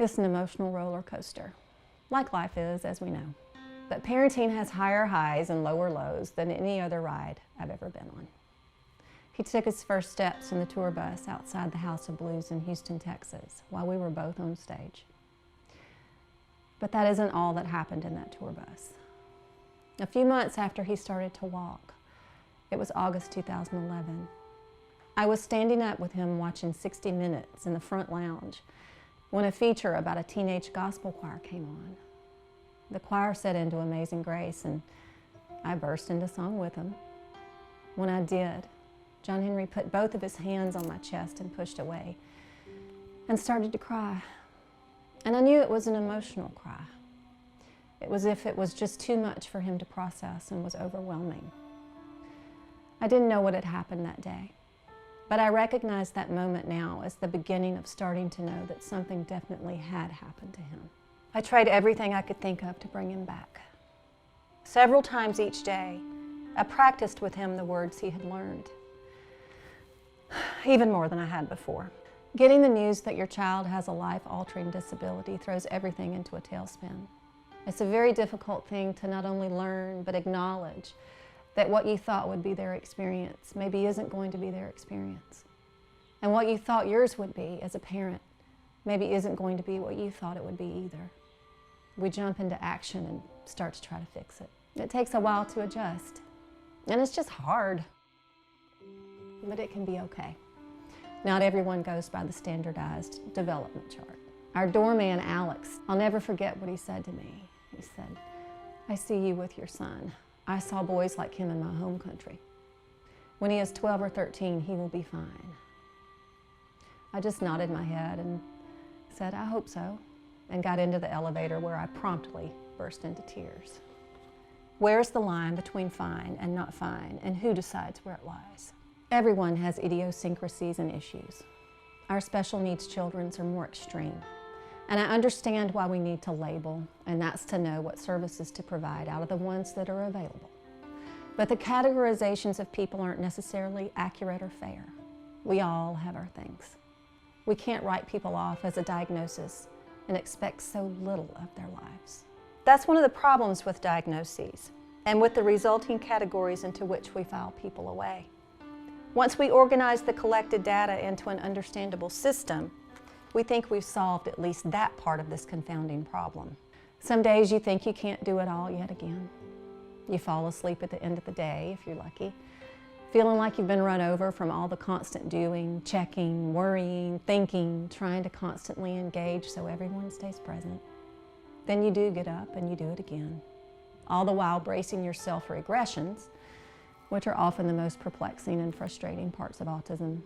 It's an emotional roller coaster, like life is, as we know. But parenting has higher highs and lower lows than any other ride I've ever been on. He took his first steps in the tour bus outside the House of Blues in Houston, Texas, while we were both on stage. But that isn't all that happened in that tour bus. A few months after he started to walk, it was August 2011, I was standing up with him watching 60 Minutes in the front lounge when a feature about a teenage gospel choir came on. The choir set into Amazing Grace, and I burst into song with him. When I did, John Henry put both of his hands on my chest and pushed away and started to cry. And I knew it was an emotional cry. It was as if it was just too much for him to process and was overwhelming. I didn't know what had happened that day, but I recognize that moment now as the beginning of starting to know that something definitely had happened to him. I tried everything I could think of to bring him back. Several times each day, I practiced with him the words he had learned, even more than I had before. Getting the news that your child has a life-altering disability throws everything into a tailspin. It's a very difficult thing to not only learn, but acknowledge that what you thought would be their experience maybe isn't going to be their experience. And what you thought yours would be as a parent maybe isn't going to be what you thought it would be either. We jump into action and start to try to fix it. It takes a while to adjust, and it's just hard, but it can be okay. Not everyone goes by the standardized development chart. Our doorman, Alex, I'll never forget what he said to me. He said, "I see you with your son. I saw boys like him in my home country. When he is 12 or 13, he will be fine." I just nodded my head and said, "I hope so," and got into the elevator where I promptly burst into tears. Where's the line between fine and not fine, and who decides where it lies? Everyone has idiosyncrasies and issues. Our special needs children are more extreme. And I understand why we need to label, and that's to know what services to provide out of the ones that are available. But the categorizations of people aren't necessarily accurate or fair. We all have our things. We can't write people off as a diagnosis and expect so little of their lives. That's one of the problems with diagnoses and with the resulting categories into which we file people away. Once we organize the collected data into an understandable system, we think we've solved at least that part of this confounding problem. Some days you think you can't do it all yet again. You fall asleep at the end of the day, if you're lucky, feeling like you've been run over from all the constant doing, checking, worrying, thinking, trying to constantly engage so everyone stays present. Then you do get up and you do it again, all the while bracing yourself for regressions, which are often the most perplexing and frustrating parts of autism,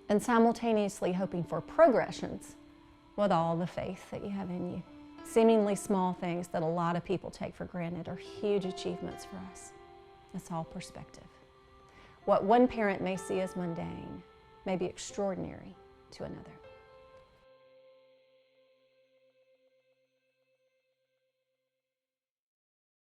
and simultaneously hoping for progressions with all the faith that you have in you. Seemingly small things that a lot of people take for granted are huge achievements for us. It's all perspective. What one parent may see as mundane may be extraordinary to another.